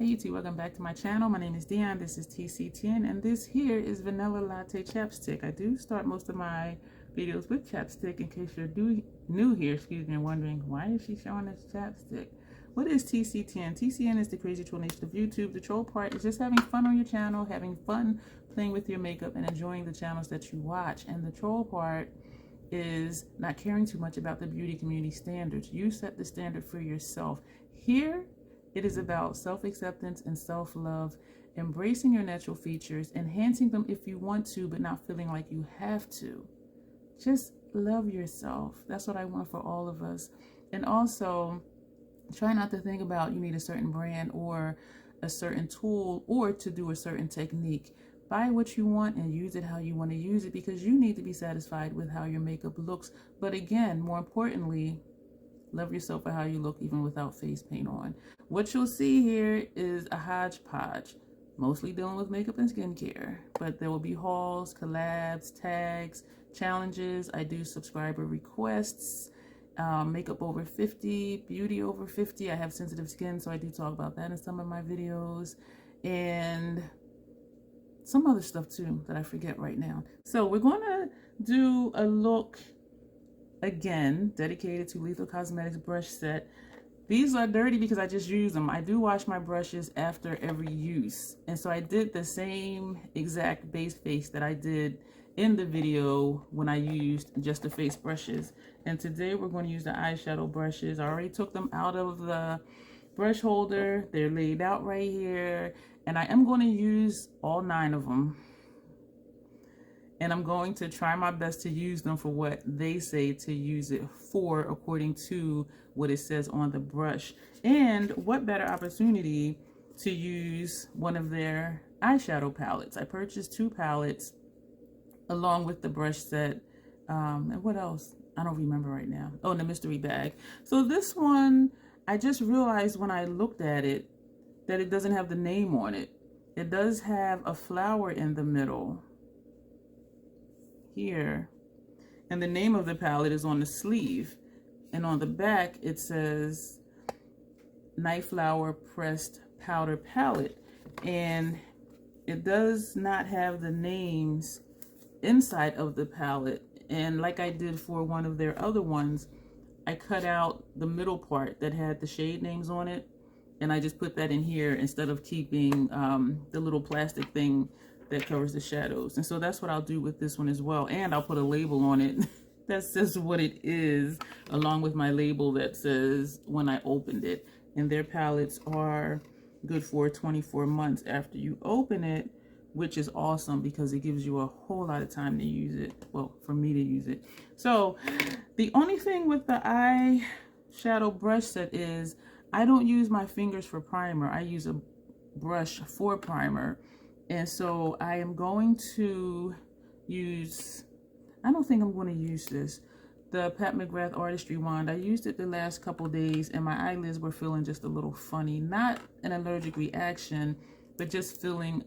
Hey YouTube, welcome back to my channel. My name is Dion, this is TCTN, and this here is Vanilla Latte Chapstick. I do start most of my videos with chapstick in case you're new here, and wondering, why is she showing us chapstick? What is TCTN? TCN is the crazy troll nation of YouTube. The troll part is just having fun on your channel, having fun playing with your makeup and enjoying the channels that you watch. And the troll part is not caring too much about the beauty community standards. You set the standard for yourself. Here, it is about self-acceptance and self-love, embracing your natural features, enhancing them if you want to, but not feeling like you have to. Just love yourself. That's what I want for all of us. And also, try not to think about you need a certain brand or a certain tool or to do a certain technique. Buy what you want and use it how you want to use it, because you need to be satisfied with how your makeup looks. But again, more importantly, love yourself for how you look even without face paint on. What you'll see here is a hodgepodge, mostly dealing with makeup and skincare. But there will be hauls, collabs, tags, challenges. I do subscriber requests, makeup over 50, beauty over 50. I have sensitive skin, so I do talk about that in some of my videos. And some other stuff too that I forget right now. So we're going to do a look again dedicated to Lethal Cosmetics brush set. These are dirty because I just use them. I do wash my brushes after every use, and so I did the same exact base face that I did in the video when I used just the face brushes. And today we're going to use the eyeshadow brushes. I already took them out of the brush holder. They're laid out right here, and I am going to use all 9 of them. And I'm going to try my best to use them for what they say to use it for, according to what it says on the brush. And what better opportunity to use one of their eyeshadow palettes. I purchased 2 palettes along with the brush set. And what else? I don't remember right now. Oh, in the mystery bag. So this one, I just realized when I looked at it that it doesn't have the name on it. It does have a flower in the middle here, and the name of the palette is on the sleeve, and on the back it says Nightflower pressed powder palette, and it does not have the names inside of the palette. And like I did for one of their other ones, I cut out the middle part that had the shade names on it, and I just put that in here instead of keeping the little plastic thing that covers the shadows. And so that's what I'll do with this one as well. And I'll put a label on it that says what it is, along with my label that says when I opened it. And their palettes are good for 24 months after you open it, which is awesome because it gives you a whole lot of time to use it. Well, for me to use it. So the only thing with the eyeshadow brush set is I don't use my fingers for primer. I use a brush for primer. And so I am going to use, I don't think I'm going to use this, the Pat McGrath Artistry Wand. I used it the last couple days and my eyelids were feeling just a little funny. Not an allergic reaction, but just feeling,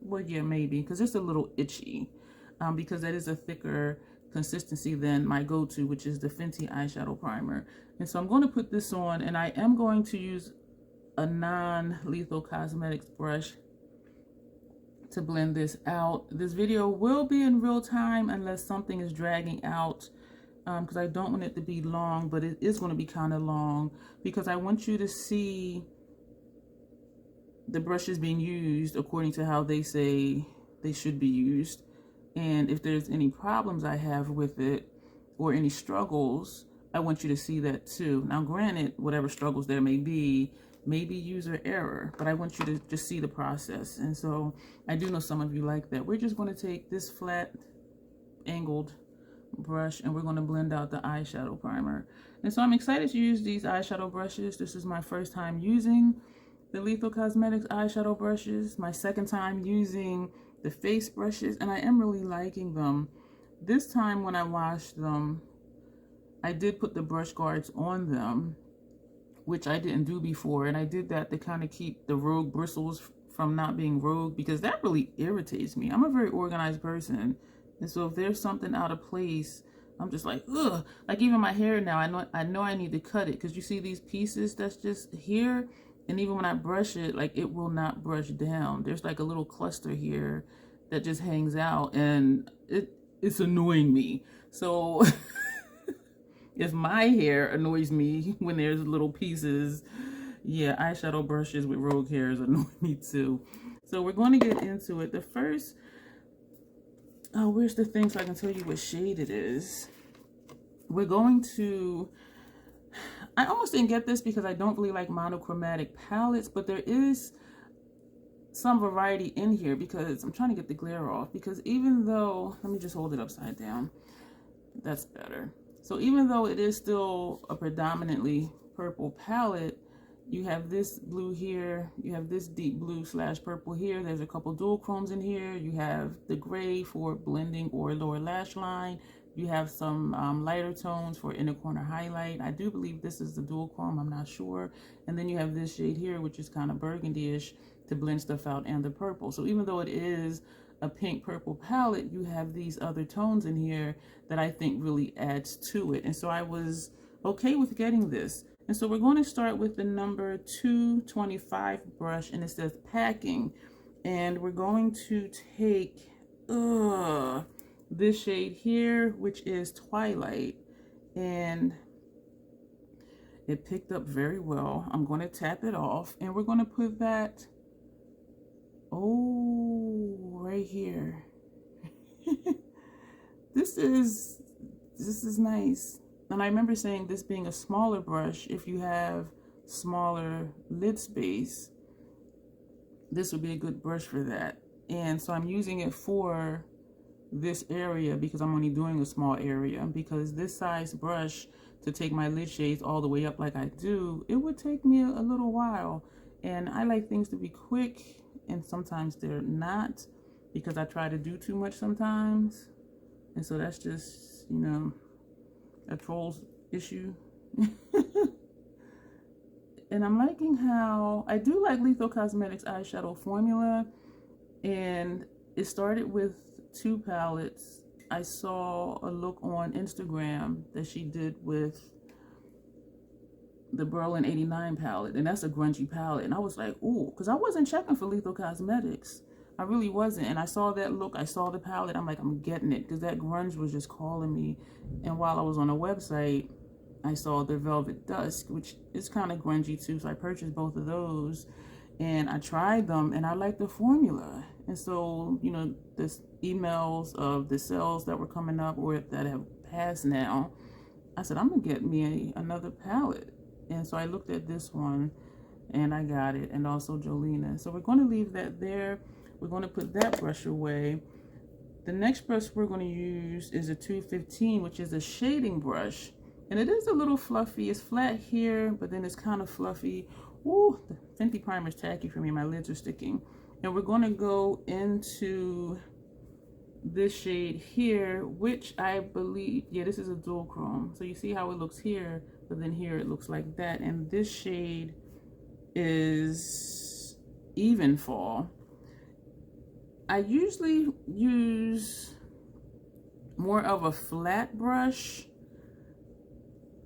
well, yeah, maybe, because it's a little itchy. Because that is a thicker consistency than my go-to, which is the Fenty eyeshadow primer. And so I'm going to put this on, and I am going to use a non-Lethal Cosmetics brush to blend this out. This video will be in real time unless something is dragging out, because I don't want it to be long, but it is going to be kind of long because I want you to see the brushes being used according to how they say they should be used. And if there's any problems I have with it or any struggles, I want you to see that too. Now granted, whatever struggles there may be user error, but I want you to just see the process. And so I do know some of you like that. We're just going to take this flat angled brush and we're going to blend out the eyeshadow primer. And so I'm excited to use these eyeshadow brushes. This is my first time using the Lethal Cosmetics eyeshadow brushes, my second time using the face brushes, and I am really liking them. This time when I washed them, I did put the brush guards on them, which I didn't do before, and I did that to kind of keep the rogue bristles from not being rogue, because that really irritates me. I'm a very organized person, and so if there's something out of place, I'm just like, ugh. Like even my hair now, I know I need to cut it, because you see these pieces that's just here, And even when I brush it, like, it will not brush down. There's like a little cluster here that just hangs out, and it's annoying me. So if my hair annoys me when there's little pieces, yeah, eyeshadow brushes with rogue hairs annoy me too. So we're going to get into it. The first, oh, where's the thing so I can tell you what shade it is? We're going to, I almost didn't get this because I don't really like monochromatic palettes, but there is some variety in here because I'm trying to get the glare off, because even though, let me just hold it upside down. That's better. So even though it is still a predominantly purple palette, you have this blue here, you have this deep blue / purple here, there's a couple dual chromes in here, you have the gray for blending or lower lash line, you have some lighter tones for inner corner highlight. I do believe this is the dual chrome, I'm not sure. And then you have this shade here, which is kind of burgundy-ish to blend stuff out, and the purple. So even though it is a pink purple palette, you have these other tones in here that I think really adds to it. And so I was okay with getting this. And so we're going to start with the number 225 brush, and it says packing. And we're going to take this shade here, which is Twilight. And it picked up very well. I'm going to tap it off, and we're going to put that, oh, right here. This is nice. And I remember saying this being a smaller brush, if you have smaller lid space, this would be a good brush for that. And so I'm using it for this area because I'm only doing a small area, because this size brush to take my lid shades all the way up like I do, it would take me a little while. And I like things to be quick, and sometimes they're not, because I try to do too much sometimes. And so that's just, you know, a troll's issue. And I'm liking how, I do like Lethal Cosmetics eyeshadow formula, and it started with 2 palettes. I saw a look on Instagram that she did with the Berlin 89 palette, and that's a grungy palette, and I was like, ooh, because I wasn't checking for Lethal Cosmetics. I really wasn't. And I saw that look, I saw the palette, I'm like, I'm getting it, because that grunge was just calling me. And while I was on a website, I saw the Velvet Dusk, which is kind of grungy too, so I purchased both of those, and I tried them, and I liked the formula. And so, you know, this emails of the sales that were coming up or that have passed now, I said, I'm gonna get me another palette. And so I looked at this one and I got it, and also Jolena. So we're going to leave that there. We're going to put that brush away. The next brush we're going to use is a 215, which is a shading brush. And it is a little fluffy. It's flat here, but then it's kind of fluffy. Ooh, the Fenty primer is tacky for me. My lids are sticking. And we're going to go into this shade here, which I believe, yeah, this is a dual chrome. So you see how it looks here, but then here it looks like that. And this shade is Even Fall. I usually use more of a flat brush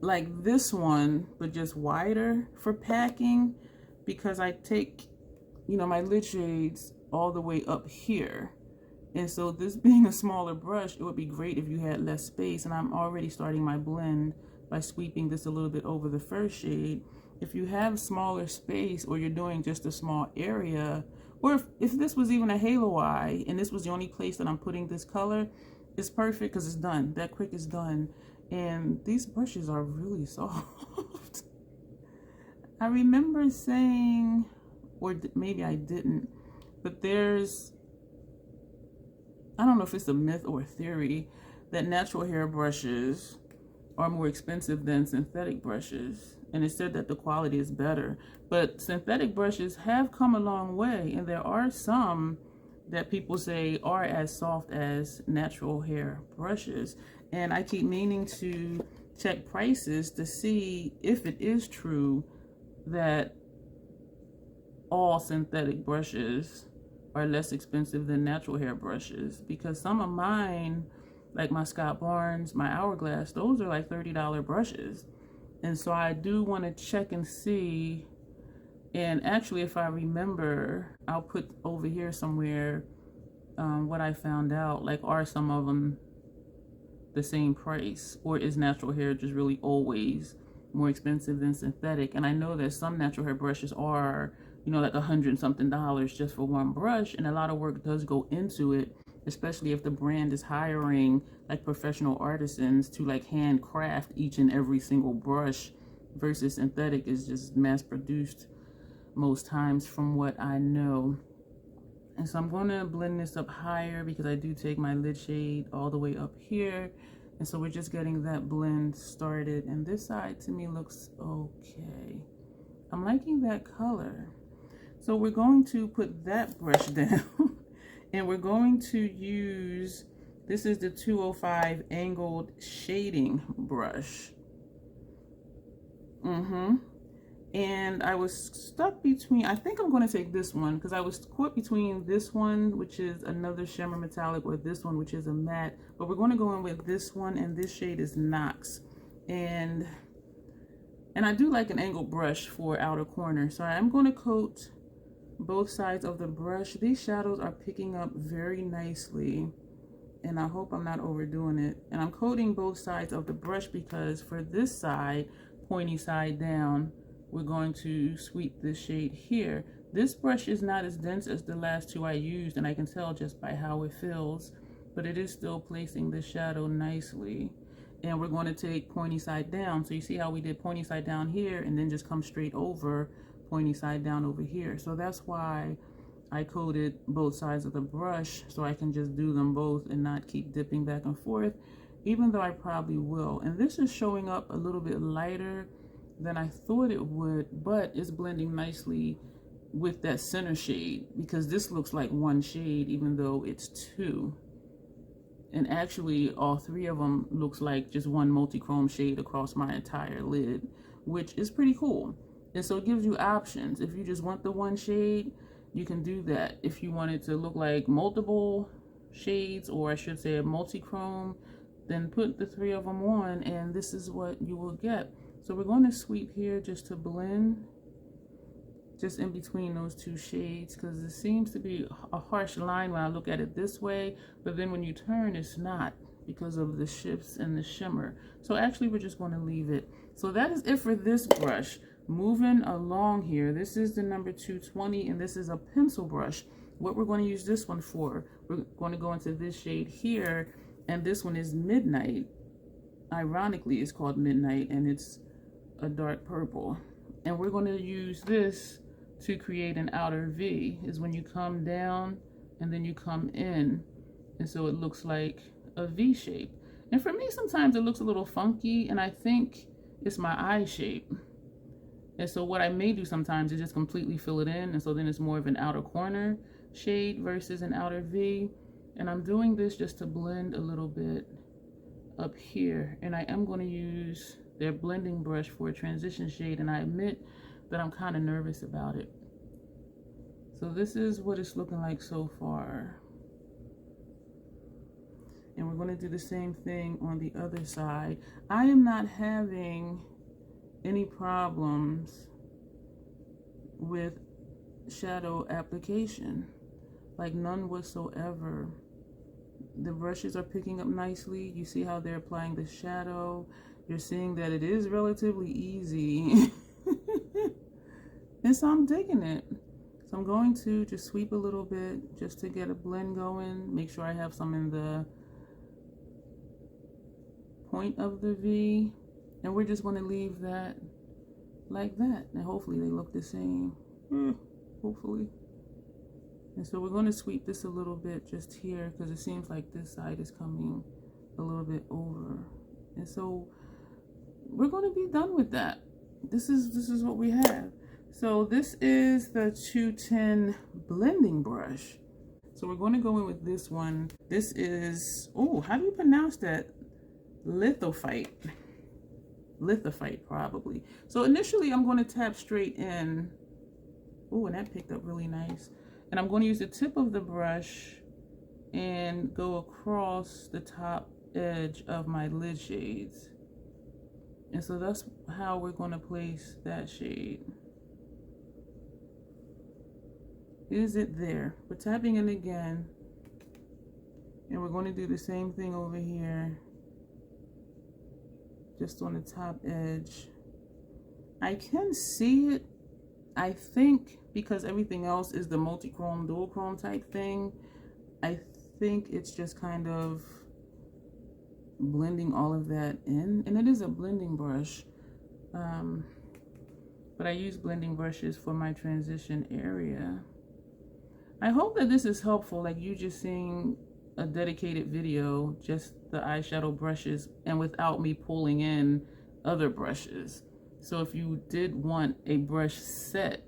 like this one, but just wider for packing, because I take, you know, my lid shades all the way up here. And so this being a smaller brush, it would be great if you had less space. And I'm already starting my blend by sweeping this a little bit over the first shade. If you have smaller space, or you're doing just a small area, or if this was even a halo eye and this was the only place that I'm putting this color, it's perfect because it's done. That quick is done. And these brushes are really soft. I remember saying, or maybe I didn't, but there's, I don't know if it's a myth or a theory, that natural hair brushes are more expensive than synthetic brushes. And it said that the quality is better. But synthetic brushes have come a long way, and there are some that people say are as soft as natural hair brushes. And I keep meaning to check prices to see if it is true that all synthetic brushes are less expensive than natural hair brushes, because some of mine, like my Scott Barnes, my Hourglass, those are like $30 brushes. And so I do want to check and see And actually, if I remember, I'll put over here somewhere what I found out. Like, are some of them the same price, or is natural hair just really always more expensive than synthetic? And I know that some natural hair brushes are, you know, like $100-something just for one brush, and a lot of work does go into it, especially if the brand is hiring like professional artisans to like handcraft each and every single brush, versus synthetic is just mass produced most times, from what I know. And so I'm going to blend this up higher because I do take my lid shade all the way up here. And so we're just getting that blend started. And this side to me looks okay. I'm liking that color. So we're going to put that brush down and we're going to use, this is the 205 angled shading brush. And I was stuck between, I think I'm going to take this one because I was caught between this one, which is another shimmer metallic, or this one, which is a matte. But we're going to go in with this one, and this shade is Knox. And I do like an angled brush for outer corner. So I'm going to coat both sides of the brush. These shadows are picking up very nicely, and I hope I'm not overdoing it. And I'm coating both sides of the brush because for this side, pointy side down, we're going to sweep this shade here. This brush is not as dense as the last two I used, and I can tell just by how it feels, but it is still placing the shadow nicely. And we're going to take pointy side down. So you see how we did pointy side down here and then just come straight over pointy side down over here. So that's why I coated both sides of the brush, so I can just do them both and not keep dipping back and forth, even though I probably will. And this is showing up a little bit lighter than I thought it would, but it's blending nicely with that center shade because this looks like one shade even though it's two. And actually all three of them looks like just one multi-chrome shade across my entire lid, which is pretty cool. And so it gives you options. If you just want the one shade, you can do that. If you want it to look like multiple shades, or I should say a multi-chrome, then put the three of them on and this is what you will get. So we're going to sweep here just to blend just in between those two shades, because it seems to be a harsh line when I look at it this way, but then when you turn it's not, because of the shifts and the shimmer. So actually we're just going to leave it. So that is it for this brush. Moving along here, this is the number 220 and this is a pencil brush. What we're going to use this one for, we're going to go into this shade here, and this one is Midnight. Ironically, it's called Midnight and it's a dark purple. And we're going to use this to create an outer V, is when you come down and then you come in, and so it looks like a V shape. And for me sometimes it looks a little funky, and I think it's my eye shape. And so what I may do sometimes is just completely fill it in, and so then it's more of an outer corner shade versus an outer V. And I'm doing this just to blend a little bit up here, and I am going to use their blending brush for a transition shade, and I admit that I'm kind of nervous about it. So this is what it's looking like so far, and we're going to do the same thing on the other side. I am not having any problems with shadow application, like none whatsoever. The brushes are picking up nicely. You see how they're applying the shadow. You're seeing that it is relatively easy. And so I'm digging it. So I'm going to just sweep a little bit just to get a blend going. Make sure I have some in the point of the V. And we're just going to leave that like that. And hopefully they look the same. Hopefully. And so we're going to sweep this a little bit just here, because it seems like this side is coming a little bit over. And so we're going to be done with that. This is what we have. So this is the 210 blending brush. So we're going to go in with this one. This is, oh, how do you pronounce that? Lithophyte. Lithophyte, probably. So initially I'm going to tap straight in. Oh, and that picked up really nice. And I'm going to use the tip of the brush and go across the top edge of my lid shades. And so that's how we're going to place that shade. Is it there? We're tapping in again. And we're going to do the same thing over here. Just on the top edge. I can see it. I think because everything else is the multi-chrome, dual chrome type thing, I think it's just kind of blending all of that in. And it is a blending brush. But I use blending brushes for my transition area. I hope that this is helpful, like you just seeing a dedicated video, just the eyeshadow brushes and without me pulling in other brushes. So if you did want a brush set,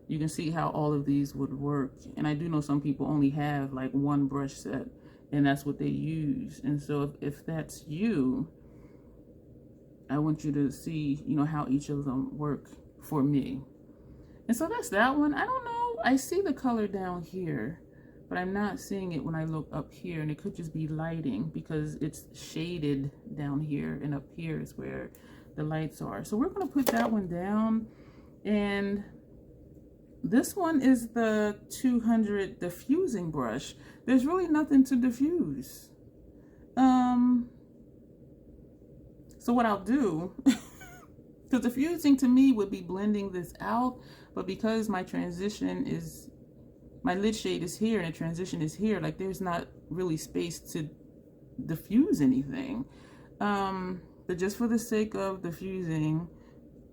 you can see how all of these would work. And I do know some people only have like one brush set and that's what they use. And so if that's you, I want you to see, you know, how each of them work for me. And so that's that one. I don't know. I see the color down here, but I'm not seeing it when I look up here. And it could just be lighting because it's shaded down here, and up here is where the lights are. So we're going to put that one down. And this one is the 200 diffusing brush. There's really nothing to diffuse. So what I'll do, because diffusing to me would be blending this out, but because my transition is, my lid shade is here and the transition is here, like there's not really space to diffuse anything. But just for the sake of diffusing,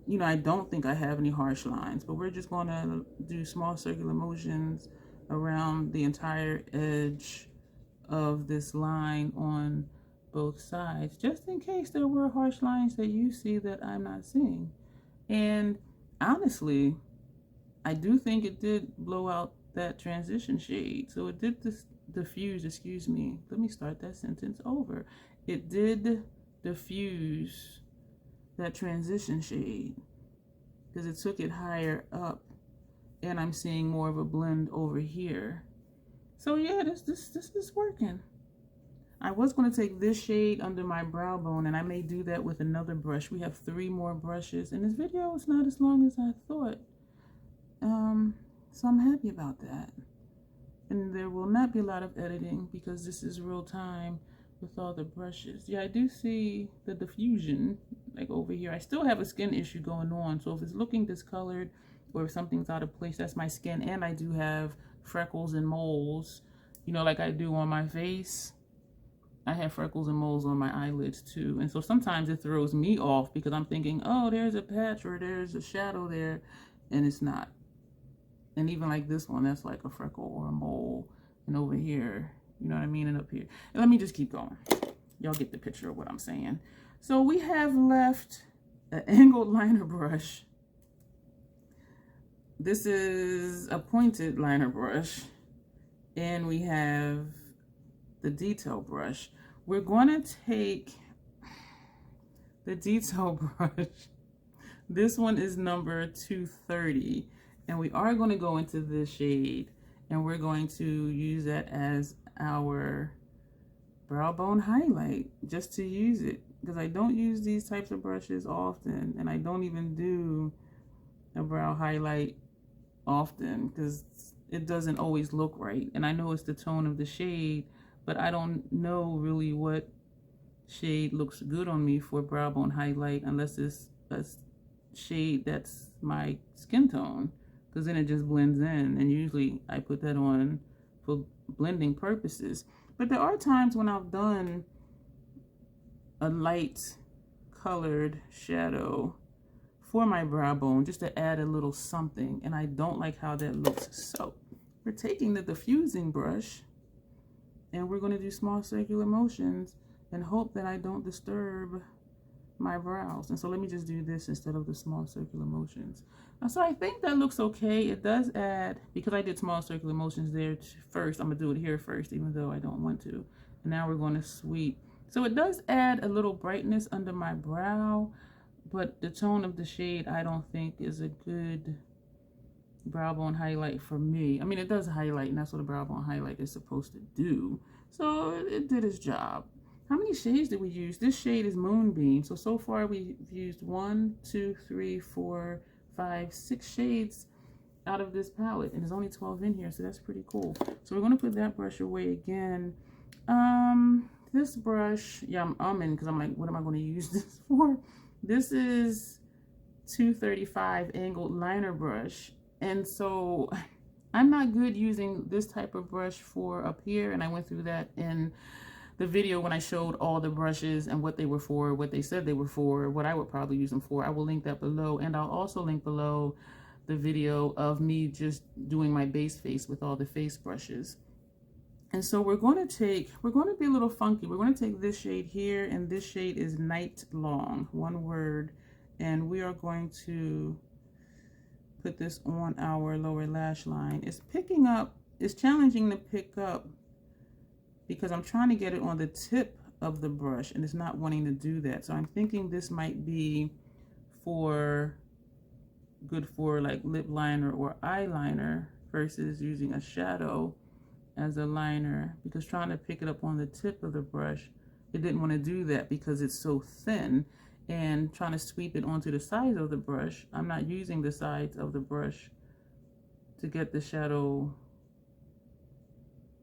you know, I don't think I have any harsh lines, but we're just going to do small circular motions around the entire edge of this line on both sides, just in case there were harsh lines that you see that I'm not seeing. And honestly, I do think it did blow out that transition shade. So it did diffuse, excuse me. Let me start that sentence over. It did diffuse that transition shade because it took it higher up, and I'm seeing more of a blend over here. So yeah, this is working. I was going to take this shade under my brow bone, and I may do that with another brush. We have 3 more brushes, and this video is not as long as I thought. So I'm happy about that. And there will not be a lot of editing because this is real time with all the brushes. Yeah, I do see the diffusion like over here. I still have a skin issue going on, so if it's looking discolored or if something's out of place, that's my skin. And I do have freckles and moles, you know, like I do on my face. I have freckles and moles on my eyelids too. And so sometimes it throws me off because I'm thinking, oh, there's a patch or there's a shadow there, and it's not. And even like this one, that's like a freckle or a mole. And over here, you know what I mean? And up here. And let me just keep going. Y'all get the picture of what I'm saying. So we have left an angled liner brush. This is a pointed liner brush. And we have the detail brush. We're going to take the detail brush. This one is number 230. And we are going to go into this shade, and we're going to use that as our brow bone highlight, just to use it, because I don't use these types of brushes often, and I don't even do a brow highlight often because it doesn't always look right. And I know it's the tone of the shade, but I don't know really what shade looks good on me for brow bone highlight unless it's a shade that's my skin tone, because then it just blends in, and usually I put that on for blending purposes. But there are times when I've done a light colored shadow for my brow bone just to add a little something, and I don't like how that looks. So we're taking the diffusing brush and we're going to do small circular motions and hope that I don't disturb my brows. And so let me just do this instead of the small circular motions. So I think that looks okay. It does add, because I did small circular motions there first, I'm gonna do it here first, even though I don't want to. And now we're going to sweep. So it does add a little brightness under my brow, but the tone of the shade I don't think is a good brow bone highlight for me. I mean, it does highlight, and that's what a brow bone highlight is supposed to do. So it did its job. How many shades did we use? This shade is Moonbeam. So far we've used 1, 2, 3, 4, 5, 6 shades out of this palette, and there's only 12 in here, so that's pretty cool. So we're going to put that brush away again. This brush, yeah, I'm umming because I'm like, what am I going to use this for? This is 235 angled liner brush, and so I'm not good using this type of brush for up here, and I went through that in the video when I showed all the brushes and what they were for, what they said they were for, what I would probably use them for. I will link that below, and I'll also link below the video of me just doing my base face with all the face brushes. And so we're going to be a little funky. We're going to take this shade here, and this shade is Night Long, one word. And we are going to put this on our lower lash line. It's picking up, it's challenging to pick up because I'm trying to get it on the tip of the brush and it's not wanting to do that. So I'm thinking this might be good for like lip liner or eyeliner versus using a shadow as a liner, because trying to pick it up on the tip of the brush, it didn't want to do that because it's so thin, and trying to sweep it onto the sides of the brush, I'm not using the sides of the brush to get the shadow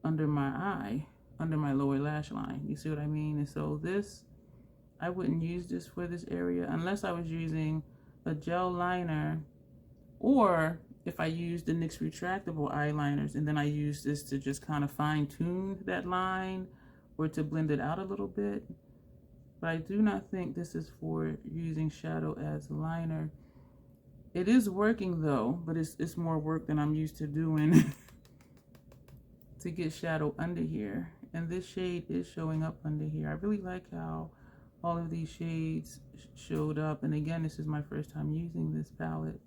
under my eye, under my lower lash line. You see what I mean? And so this, I wouldn't use this for this area unless I was using a gel liner, or if I use the NYX retractable eyeliners and then I use this to just kind of fine tune that line or to blend it out a little bit. But I do not think this is for using shadow as liner. It is working though, but it's more work than I'm used to doing to get shadow under here. And this shade is showing up under here. I really like how all of these shades showed up. And again, this is my first time using this palette.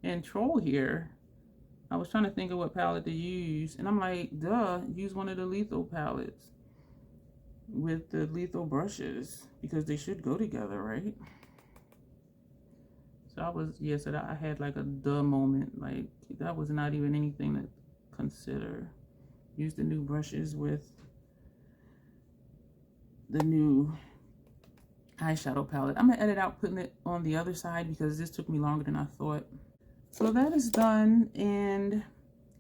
And Troll here, I was trying to think of what palette to use, and I'm like, duh, use one of the Lethal palettes with the Lethal brushes, because they should go together, right? So I was, yeah, so that I had like a duh moment. Like, that was not even anything to consider. Use the new brushes with the new eyeshadow palette. I'm gonna edit out putting it on the other side because this took me longer than I thought. So that is done, and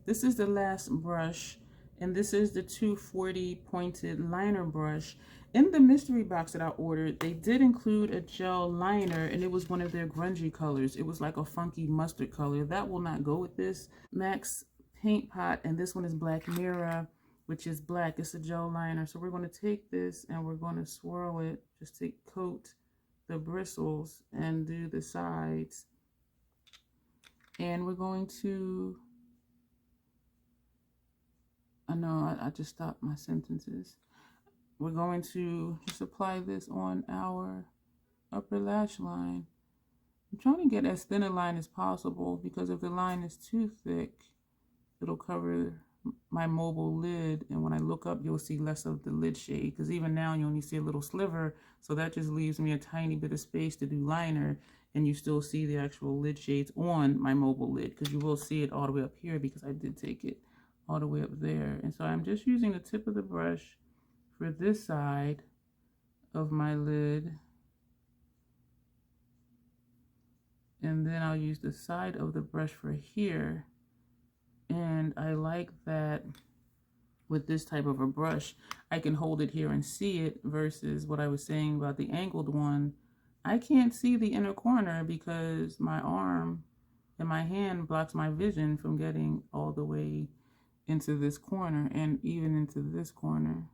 this is the last brush, and this is the 240 pointed liner brush. In the mystery box that I ordered, they did include a gel liner, and it was one of their grungy colors. It was like a funky mustard color. That will not go with this MAC's Paint Pot, and this one is Black Mirror, which is black. It's a gel liner. So we're going to take this and we're going to swirl it just to coat the bristles and do the sides. And we're going to, I know I just stopped my sentences. We're going to just apply this on our upper lash line. I'm trying to get as thin a line as possible because if the line is too thick, it'll cover my mobile lid. And when I look up, you'll see less of the lid shade, because even now you only see a little sliver. So that just leaves me a tiny bit of space to do liner. And you still see the actual lid shades on my mobile lid, because you will see it all the way up here because I did take it all the way up there. And so I'm just using the tip of the brush for this side of my lid. And then I'll use the side of the brush for here. And I like that with this type of a brush, I can hold it here and see it, versus what I was saying about the angled one. I can't see the inner corner because my arm and my hand blocks my vision from getting all the way into this corner and even into this corner.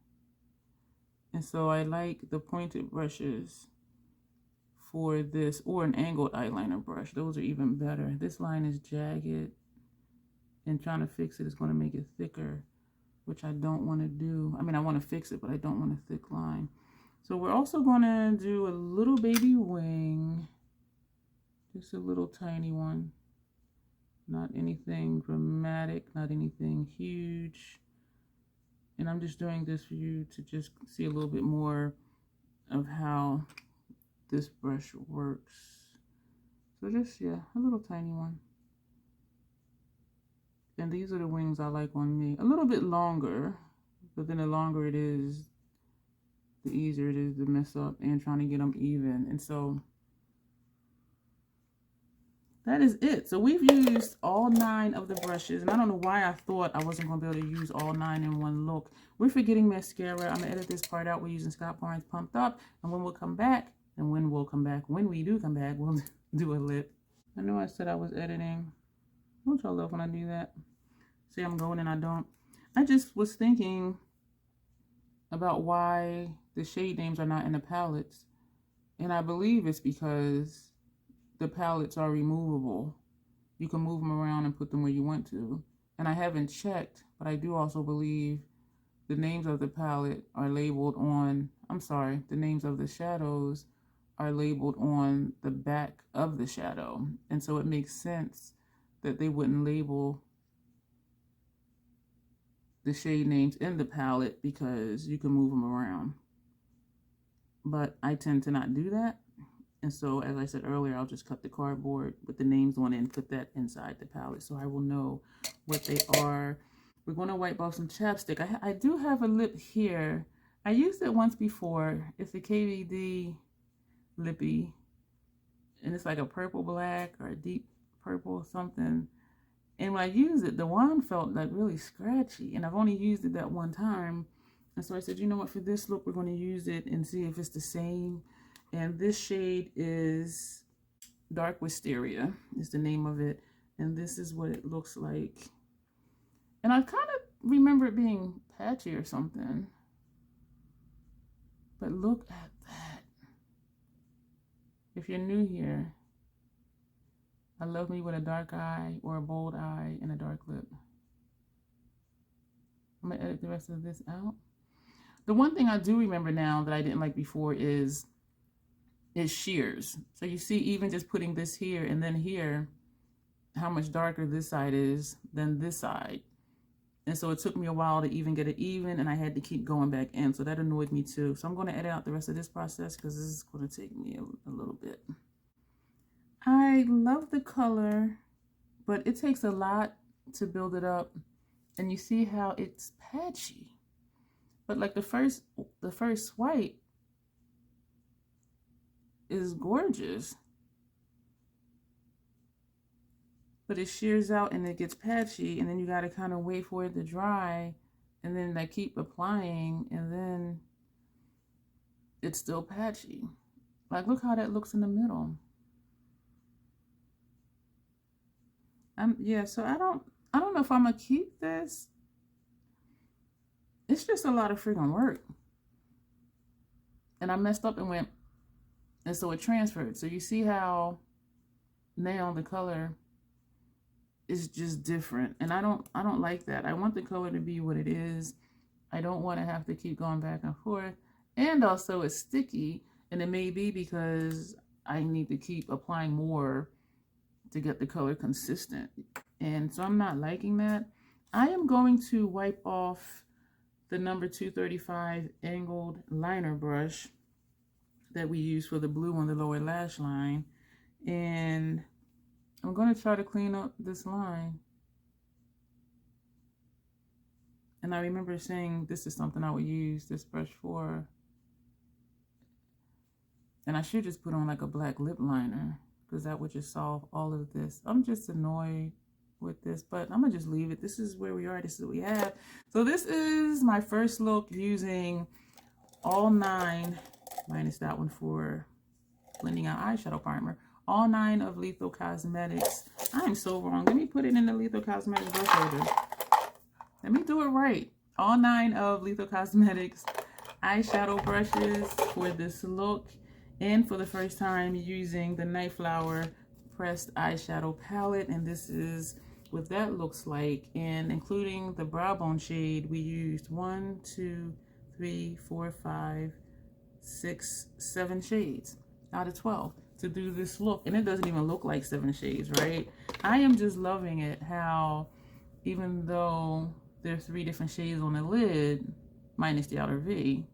And so I like the pointed brushes for this, or an angled eyeliner brush. Those are even better. This line is jagged, and trying to fix it is going to make it thicker, which I don't want to do. I mean, I want to fix it, but I don't want a thick line. So we're also going to do a little baby wing, just a little tiny one. Not anything dramatic, not anything huge. And I'm just doing this for you to just see a little bit more of how this brush works. So just, yeah, a little tiny one. And these are the wings I like on me. A little bit longer, but then the longer it is, the easier it is to mess up and trying to get them even. And so that is it. So we've used all 9 of the brushes, and I don't know why I thought I wasn't going to be able to use all 9 in one look. We're forgetting mascara. I'm going to edit this part out. We're using Scott Barnes Pumped Up, and when we do come back, we'll do a lip. I know I said I was editing. Don't y'all love when I do that? See, I'm going and I don't. I just was thinking about why the shade names are not in the palettes, and I believe it's because the palettes are removable. You can move them around and put them where you want to. And I haven't checked, but I do also believe the names of the palette are labeled on, the names of the shadows are labeled on the back of the shadow. And so it makes sense that they wouldn't label the shade names in the palette because you can move them around. But I tend to not do that. And so, as I said earlier, I'll just cut the cardboard with the names on it and put that inside the palette so I will know what they are. We're going to wipe off some chapstick. I do have a lip here. I used it once before. It's a KVD lippy. And it's like a purple black or a deep purple something. And when I used it, the wand felt like really scratchy. And I've only used it that one time. And so I said, you know what, for this look, we're going to use it and see if it's the same. And this shade is Dark Wisteria, is the name of it. And this is what it looks like. And I kind of remember it being patchy or something. But look at that. If you're new here, I love me with a dark eye or a bold eye and a dark lip. I'm going to edit the rest of this out. The one thing I do remember now that I didn't like before is sheers. So you see, even just putting this here and then here, how much darker this side is than this side. And so it took me a while to even get it even, and I had to keep going back in. So that annoyed me too. So I'm going to edit out the rest of this process because this is going to take me a little bit. I love the color, but it takes a lot to build it up. And you see how it's patchy. But like the first swipe is gorgeous. But it shears out and it gets patchy, and then you got to kind of wait for it to dry, and then I keep applying, and then it's still patchy. Like, look how that looks in the middle. Yeah, so I don't know if I'm gonna keep this. It's just a lot of freaking work. And I messed up and went, and so it transferred. So you see how now the color is just different, and I don't like that. I want the color to be what it is. I don't want to have to keep going back and forth. And also it's sticky, and it may be because I need to keep applying more to get the color consistent. And so I'm not liking that. I am going to wipe off the number 235 angled liner brush that we use for the blue on the lower lash line, and I'm going to try to clean up this line. And I remember saying this is something I would use this brush for. And I should just put on like a black lip liner, because that would just solve all of this. I'm just annoyed with this, but I'm going to just leave it. This is where we are. This is what we have. So this is my first look using all 9, minus that one for blending out eyeshadow primer. All 9 of Lethal Cosmetics. I'm so wrong. Let me put it in the Lethal Cosmetics brush holder. Let me do it right. All 9 of Lethal Cosmetics eyeshadow brushes for this look. And for the first time using the Nightflower pressed eyeshadow palette. And this is what that looks like. And including the brow bone shade, we used 1, 2, 3, 4, 5, 6, 7 shades out of 12 to do this look. And it doesn't even look like 7 shades, right? I am just loving it how even though there are 3 different shades on the lid, minus the outer V,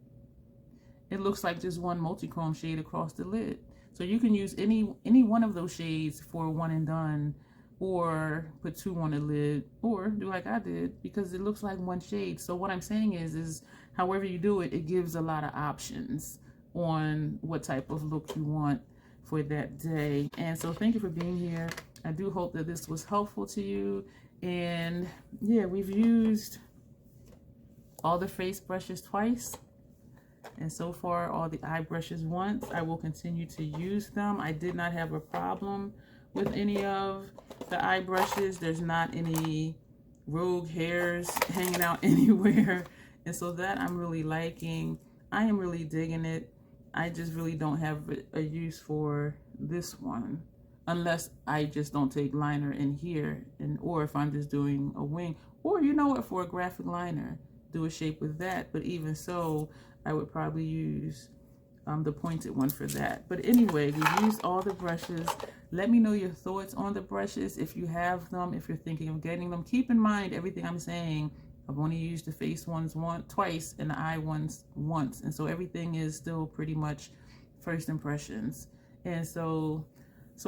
it looks like just one multi-chrome shade across the lid. So you can use any one of those shades for one and done, or put 2 on the lid, or do like I did, because it looks like one shade. So what I'm saying is however you do it, it gives a lot of options on what type of look you want for that day. And so thank you for being here. I do hope that this was helpful to you. And yeah, we've used all the face brushes twice, and so far all the eye brushes once. I will continue to use them. I did not have a problem with any of the eye brushes. There's not any rogue hairs hanging out anywhere, and so that I'm really liking. I am really digging it. I just really don't have a use for this one, unless I just don't take liner in here, and or if I'm just doing a wing, or you know what, for a graphic liner, do a shape with that. But even so, I would probably use the pointed one for that. But anyway, we used all the brushes. Let me know your thoughts on the brushes, if you have them, if you're thinking of getting them. Keep in mind everything I'm saying, I've only used the face ones twice and the eye ones once, and so everything is still pretty much first impressions. And so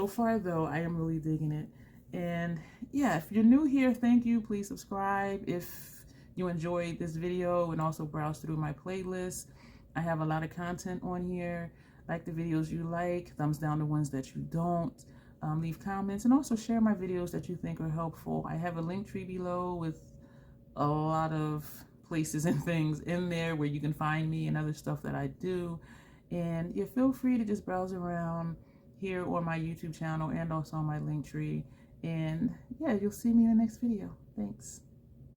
far though, I am really digging it. And yeah, if you're new here, thank you. Please subscribe if you enjoyed this video, and also browse through my playlist. I have a lot of content on here. Like the videos you like, thumbs down the ones that you don't. Leave comments, and also share my videos that you think are helpful. I have a link tree below with a lot of places and things in there where you can find me and other stuff that I do. And yeah, feel free to just browse around here on my YouTube channel and also on my link tree. And yeah, you'll see me in the next video. Thanks.